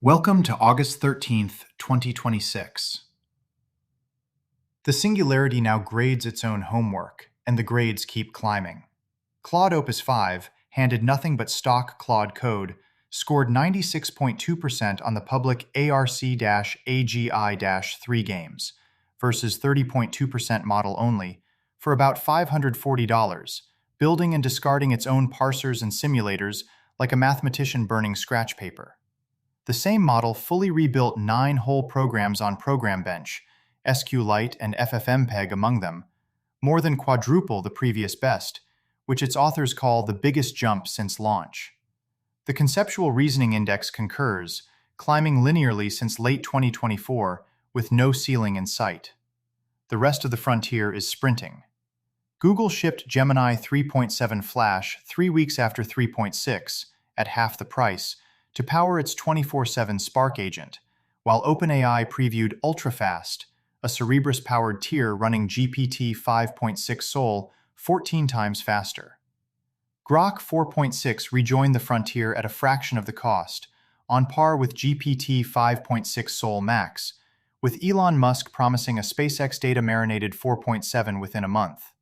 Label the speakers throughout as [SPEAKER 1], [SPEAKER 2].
[SPEAKER 1] Welcome to August 13th, 2026. The Singularity now grades its own homework, and the grades keep climbing. Claude Opus 5, handed nothing but stock Claude code, scored 96.2% on the public ARC-AGI-3 games, versus 30.2% model only, for about $540, building and discarding its own parsers and simulators like a mathematician burning scratch paper. The same model fully rebuilt 9 whole programs on Program Bench, SQLite and FFmpeg among them, more than quadruple the previous best, which its authors call the biggest jump since launch. The Conceptual Reasoning Index concurs, climbing linearly since late 2024 with no ceiling in sight. The rest of the frontier is sprinting. Google shipped Gemini 3.7 Flash 3 weeks after 3.6, at half the price, to power its 24/7 Spark agent, while OpenAI previewed UltraFast, a Cerebras-powered tier running GPT 5.6 Sol 14 times faster. Grok 4.6 rejoined the frontier at a fraction of the cost, on par with GPT 5.6 Sol Max, with Elon Musk promising a SpaceX data-marinated 4.7 within a month.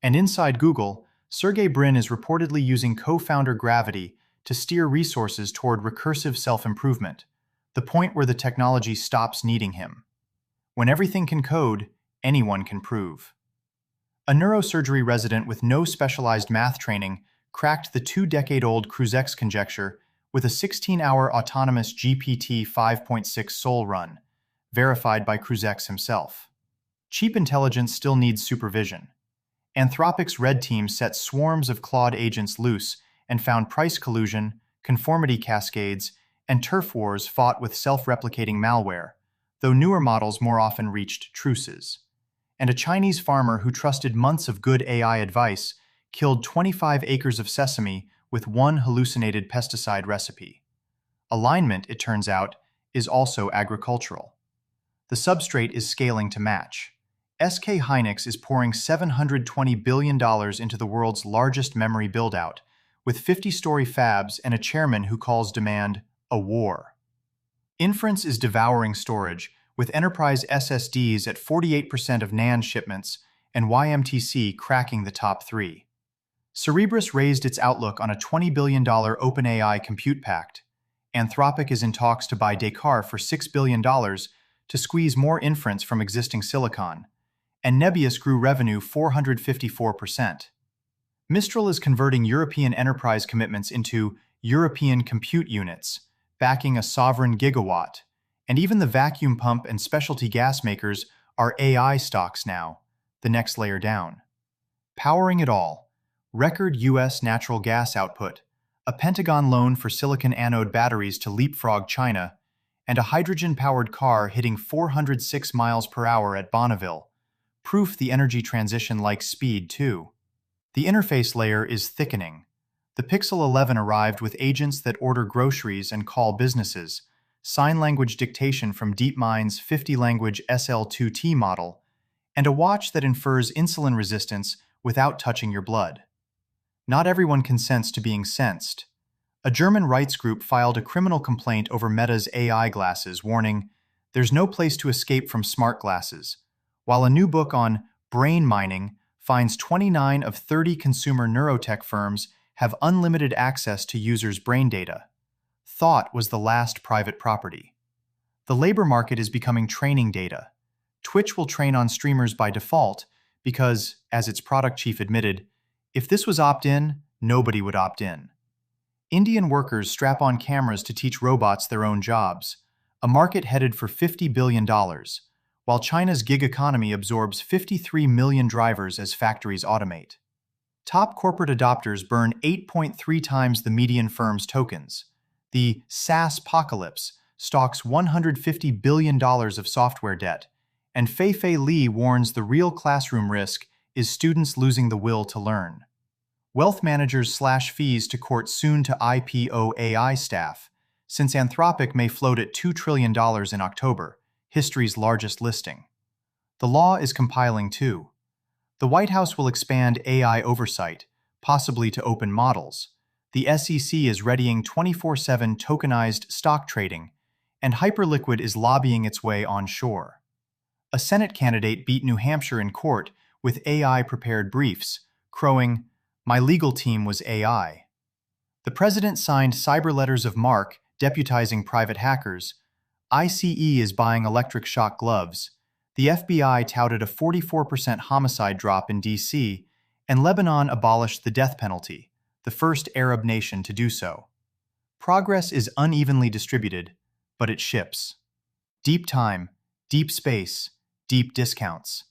[SPEAKER 1] And inside Google, Sergey Brin is reportedly using co-founder Gravity to steer resources toward recursive self-improvement, the point where the technology stops needing him. When everything can code, anyone can prove. A neurosurgery resident with no specialized math training cracked the 2-decade-old Krusex conjecture with a 16-hour autonomous GPT 5.6 Sol run, verified by Krusex himself. Cheap intelligence still needs supervision. Anthropic's red team set swarms of Claude agents loose and found price collusion, conformity cascades, and turf wars fought with self-replicating malware, though newer models more often reached truces. And a Chinese farmer who trusted months of good AI advice killed 25 acres of sesame with one hallucinated pesticide recipe. Alignment, it turns out, is also agricultural. The substrate is scaling to match. SK Hynix is pouring $720 billion into the world's largest memory build-out, with 50-story fabs and a chairman who calls demand a war. Inference is devouring storage, with enterprise SSDs at 48% of NAND shipments and YMTC cracking the top 3. Cerebras raised its outlook on a $20 billion OpenAI compute pact. Anthropic is in talks to buy Descartes for $6 billion to squeeze more inference from existing silicon, and Nebius grew revenue 454%. Mistral is converting European enterprise commitments into European compute units, backing a sovereign gigawatt, and even the vacuum pump and specialty gas makers are AI stocks now, the next layer down. Powering it all, record U.S. natural gas output, a Pentagon loan for silicon anode batteries to leapfrog China, and a hydrogen-powered car hitting 406 miles per hour at Bonneville, proof the energy transition likes speed too. The interface layer is thickening. The Pixel 11 arrived with agents that order groceries and call businesses, sign language dictation from DeepMind's 50-language SL2T model, and a watch that infers insulin resistance without touching your blood. Not everyone consents to being sensed. A German rights group filed a criminal complaint over Meta's AI glasses, warning, "There's no place to escape from smart glasses," while a new book on brain mining finds 29 of 30 consumer neurotech firms have unlimited access to users' brain data. Thought was the last private property. The labor market is becoming training data. Twitch will train on streamers by default because, as its product chief admitted, if this was opt-in, nobody would opt in. Indian workers strap on cameras to teach robots their own jobs, a market headed for $50 billion, while China's gig economy absorbs 53 million drivers as factories automate. Top corporate adopters burn 8.3 times the median firm's tokens. The SaaS-pocalypse stalks $150 billion of software debt, and Fei-Fei Li warns the real classroom risk is students losing the will to learn. Wealth managers slash fees to court soon-to-IPO AI staff, since Anthropic may float at $2 trillion in October, history's largest listing. The law is compiling too. The White House will expand AI oversight, possibly to open models. The SEC is readying 24/7 tokenized stock trading, and hyperliquid is lobbying its way onshore. A Senate candidate beat New Hampshire in court with AI-prepared briefs, crowing, "My legal team was AI." The president signed cyber letters of marque deputizing private hackers. ICE is buying electric shock gloves. The FBI touted a 44% homicide drop in D.C., and Lebanon abolished the death penalty, the first Arab nation to do so. Progress is unevenly distributed, but it ships. Deep time, deep space, deep discounts.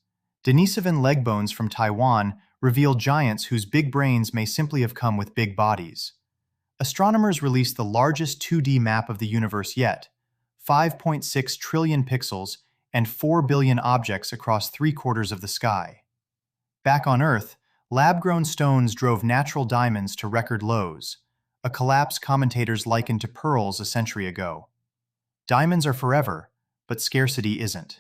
[SPEAKER 1] Denisovan leg bones from Taiwan reveal giants whose big brains may simply have come with big bodies. Astronomers released the largest 2D map of the universe yet, 5.6 trillion pixels and 4 billion objects across 3/4 of the sky. Back on Earth, lab-grown stones drove natural diamonds to record lows, a collapse commentators likened to pearls a century ago. Diamonds are forever, but scarcity isn't.